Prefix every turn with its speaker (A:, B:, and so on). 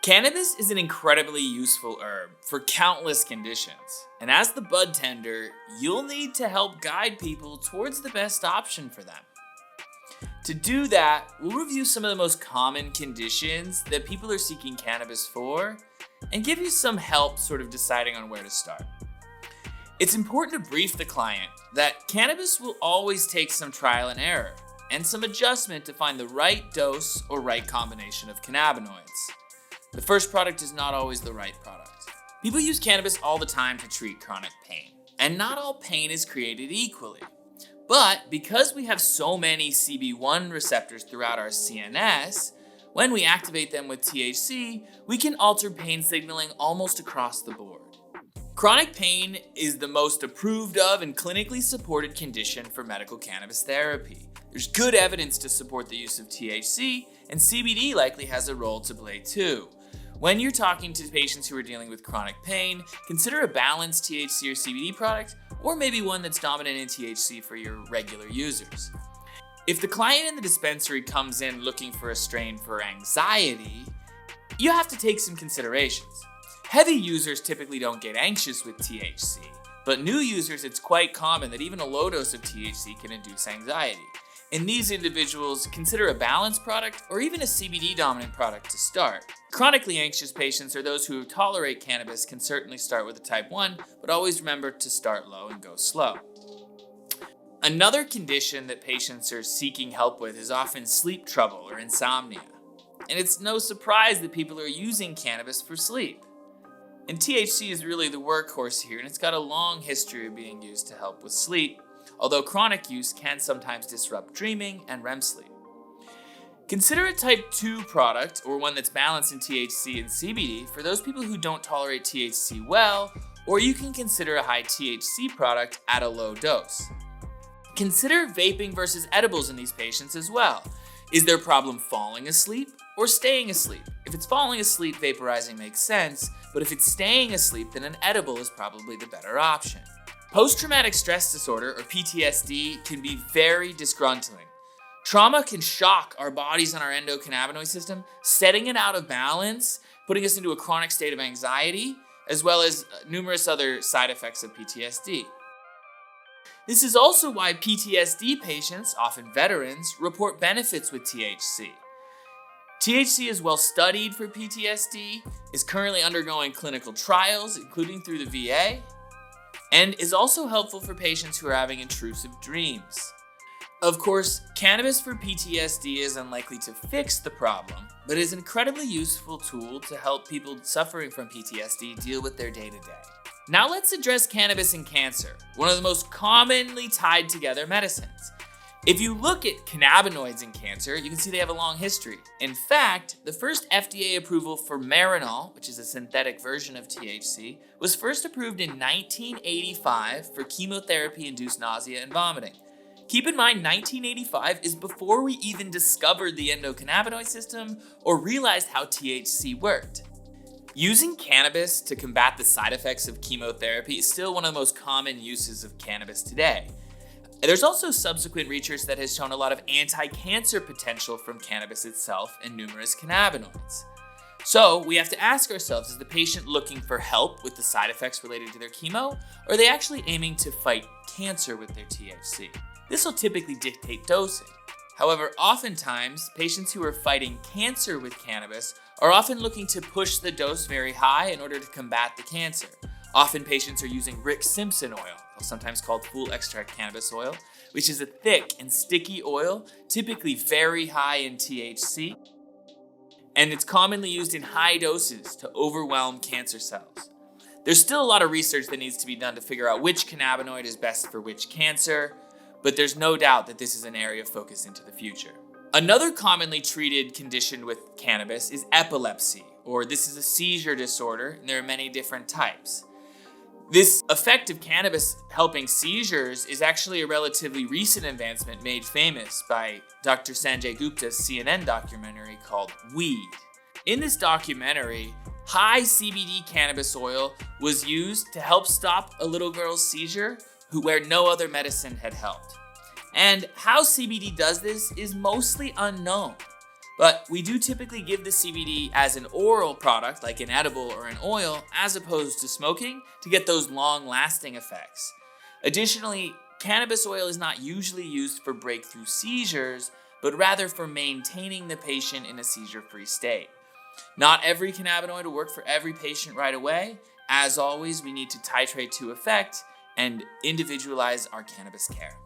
A: Cannabis is an incredibly useful herb for countless conditions, and as the bud tender, you'll need to help guide people towards the best option for them. To do that, we'll review some of the most common conditions that people are seeking cannabis for, and give you some help sort of deciding on where to start. It's important to brief the client that cannabis will always take some trial and error, and some adjustment to find the right dose or right combination of cannabinoids. The first product is not always the right product. People use cannabis all the time to treat chronic pain, and not all pain is created equally. But because we have so many CB1 receptors throughout our CNS, when we activate them with THC, we can alter pain signaling almost across the board. Chronic pain is the most approved of and clinically supported condition for medical cannabis therapy. There's good evidence to support the use of THC, and CBD likely has a role to play too. When you're talking to patients who are dealing with chronic pain, consider a balanced THC or CBD product, or maybe one that's dominant in THC for your regular users. If the client in the dispensary comes in looking for a strain for anxiety, you have to take some considerations. Heavy users typically don't get anxious with THC, but new users, it's quite common that even a low dose of THC can induce anxiety. In these individuals, consider a balanced product or even a CBD dominant product to start. Chronically anxious patients or those who tolerate cannabis can certainly start with a type 1, but always remember to start low and go slow. Another condition that patients are seeking help with is often sleep trouble or insomnia. And it's no surprise that people are using cannabis for sleep. And THC is really the workhorse here, and it's got a long history of being used to help with sleep, although chronic use can sometimes disrupt dreaming and REM sleep. Consider a type 2 product, or one that's balanced in THC and CBD, for those people who don't tolerate THC well, or you can consider a high THC product at a low dose. Consider vaping versus edibles in these patients as well. Is their problem falling asleep or staying asleep? If it's falling asleep, vaporizing makes sense, but if it's staying asleep, then an edible is probably the better option. Post-traumatic stress disorder, or PTSD, can be very disgruntling. Trauma can shock our bodies and our endocannabinoid system, setting it out of balance, putting us into a chronic state of anxiety, as well as numerous other side effects of PTSD. This is also why PTSD patients, often veterans, report benefits with THC. THC is well studied for PTSD, is currently undergoing clinical trials, including through the VA, and is also helpful for patients who are having intrusive dreams. Of course, cannabis for PTSD is unlikely to fix the problem, but is an incredibly useful tool to help people suffering from PTSD deal with their day-to-day. Now let's address cannabis and cancer, one of the most commonly tied together medicines. If you look at cannabinoids in cancer, you can see they have a long history. In fact, the first FDA approval for Marinol, which is a synthetic version of THC, was first approved in 1985 for chemotherapy-induced nausea and vomiting. Keep in mind, 1985 is before we even discovered the endocannabinoid system or realized how THC worked. Using cannabis to combat the side effects of chemotherapy is still one of the most common uses of cannabis today. There's also subsequent research that has shown a lot of anti-cancer potential from cannabis itself and numerous cannabinoids. So we have to ask ourselves, is the patient looking for help with the side effects related to their chemo, or are they actually aiming to fight cancer with their THC? This will typically dictate dosing. However, oftentimes, patients who are fighting cancer with cannabis are often looking to push the dose very high in order to combat the cancer. Often patients are using Rick Simpson oil, sometimes called full extract cannabis oil, which is a thick and sticky oil, typically very high in THC, and it's commonly used in high doses to overwhelm cancer cells. There's still a lot of research that needs to be done to figure out which cannabinoid is best for which cancer, but there's no doubt that this is an area of focus into the future. Another commonly treated condition with cannabis is epilepsy, or this is a seizure disorder, and there are many different types. This effect of cannabis helping seizures is actually a relatively recent advancement made famous by Dr. Sanjay Gupta's CNN documentary called Weed. In this documentary, high CBD cannabis oil was used to help stop a little girl's seizure where no other medicine had helped. And how CBD does this is mostly unknown. But we do typically give the CBD as an oral product, like an edible or an oil, as opposed to smoking, to get those long-lasting effects. Additionally, cannabis oil is not usually used for breakthrough seizures, but rather for maintaining the patient in a seizure-free state. Not every cannabinoid will work for every patient right away. As always, we need to titrate to effect and individualize our cannabis care.